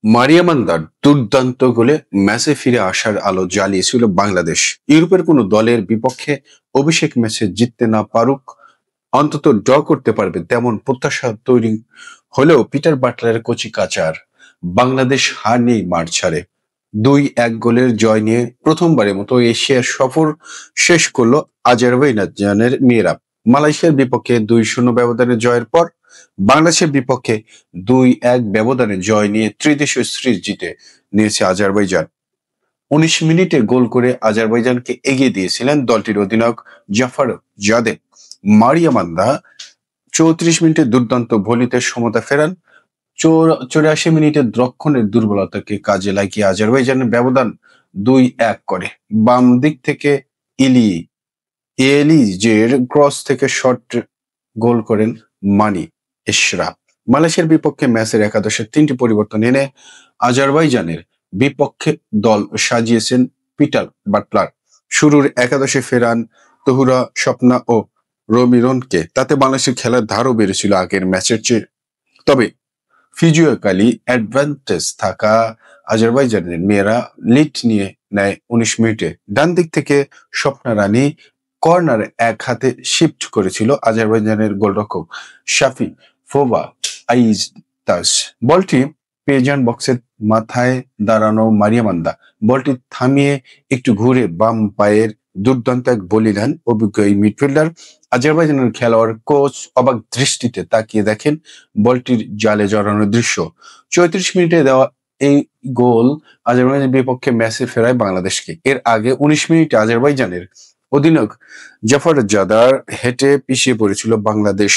মারিয়ামান্দার দুর্দান্ত গোলে ম্যাচে ফিরে আসার আলো জ্বালিয়েছিল বাংলাদেশ। ইউরোপের কোনো দলের বিপক্ষে অভিষেক ম্যাচে জিততে না পারুক, অন্তত ড্র করতে পারবে তেমন প্রত্যাশা তৈরি হলেও পিটার বাটলারের কচি কাচার বাংলাদেশ হার নিয়েই মাঠ ছাড়ে। 2-1 গোলের জয় নিয়ে প্রথমবারের মতো এশিয়ার সফর শেষ করলো আজারবাইজানের মেয়েরা। মালয়েশিয়ার বিপক্ষে 2-0 ব্যবধানে জয়ের পর বাংলাদেশের বিপক্ষে 2-1 ব্যবধানে জয় নিয়ে ত্রিদেশীয় সিরিজ জিতে নিয়েছে আজারবাইজান। 19 মিনিটে গোল করে আজারবাইজানকে এগিয়ে দিয়েছিলেন দলটির অধিনায়ক জাফর জাদেহ। মারিয়ামান্দা 34 মিনিটে দুর্দান্ত ভলিতে সমতা ফেরান। 84 মিনিটে রক্ষণের দুর্বলতাকে কাজে লাগিয়ে আজারবাইজানের ব্যবধান 2-1 করে। বাম দিক থেকে এলিজের ক্রস থেকে শট গোল করেন মানি এশরাফ। মালয়েশিয়ার বিপক্ষে ম্যাচের একাদশের 3টি পরিবর্তন এনে আজারবাইজানের বিপক্ষে দল সাজিয়েছেন পিটার বাটলার। শুরুর একাদশে ফেরান তহুরা, স্বপ্না ও রমিরনকে। তাতে বাংলাদেশের খেলার ধারও বেড়েছিল আগের ম্যাচের চেয়ে। তবে ফিজিক্যালি অ্যাডভান্টেজ থাকা আজারবাইজানের মেয়েরা লিড নিয়ে নেয় 19 মিনিটে। ডান দিক থেকে স্বপ্না রানী কর্নার এক হাতে শিফট করেছিল আজারবাইজানের গোলরক্ষক শাফি ফোবা আইজতাস। বলটি পেয়ে যান বক্সের মাথায় দাঁড়ানো মারিয়ামান্দা। বলটি থামিয়ে একটু ঘুরে বাম পায়ের দুর্দান্ত এক বলি দেন অভিজ্ঞ এই মিডফিল্ডার। আজারবাইজানের খেলোয়াড় কোচ অবাক দৃষ্টিতে তাকিয়ে দেখেন বলটির জালে জড়ানোর দৃশ্য। 34 মিনিটে দেওয়া এই গোল আজারবাইজানের বিপক্ষে ম্যাচে ফেরায় বাংলাদেশকে। এর আগে 19 মিনিটে আজারবাইজানের অধিনায়ক জাফর জাদার হেঁটে পিছিয়ে পড়েছিল বাংলাদেশ।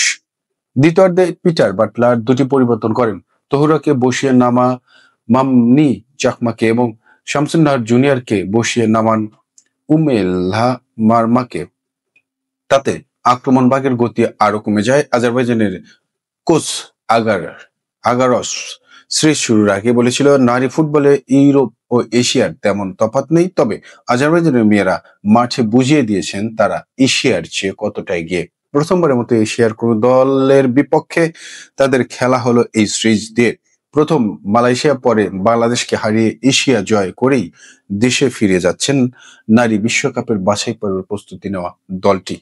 দ্বিতীয়ার্ধে পিটার বাটলার 2টি পরিবর্তন করেন। তহুরাকে বসিয়ে নামা মামনি চাকমাকে এবং শামসুন নাহার জুনিয়রকে বসিয়ে নামান উমেলহা মারমাকে। তাতে আক্রমণ ভাগের গতি আরো কমে যায়। আজারবাইজানের কোচ আগারস সিরিজ শুরুর আগে বলেছিল, নারী ফুটবলে ইউরোপ ও এশিয়ার তেমন তফাৎ নেই। তবে আজারবাইজানের মেয়েরা মাঠে বুঝিয়ে দিয়েছেন তারা এশিয়ার চেয়ে কতটা এগিয়ে। প্রথমবারের মতো এশিয়ার কোনো দলের বিপক্ষে তাদের খেলা হলো এই সিরিজ দিয়ে। প্রথম মালয়েশিয়া, পরে বাংলাদেশকে হারিয়ে এশিয়া জয় করেই দেশে ফিরে যাচ্ছেন নারী বিশ্বকাপের বাছাই পর্বের প্রস্তুতি নেওয়া দলটি।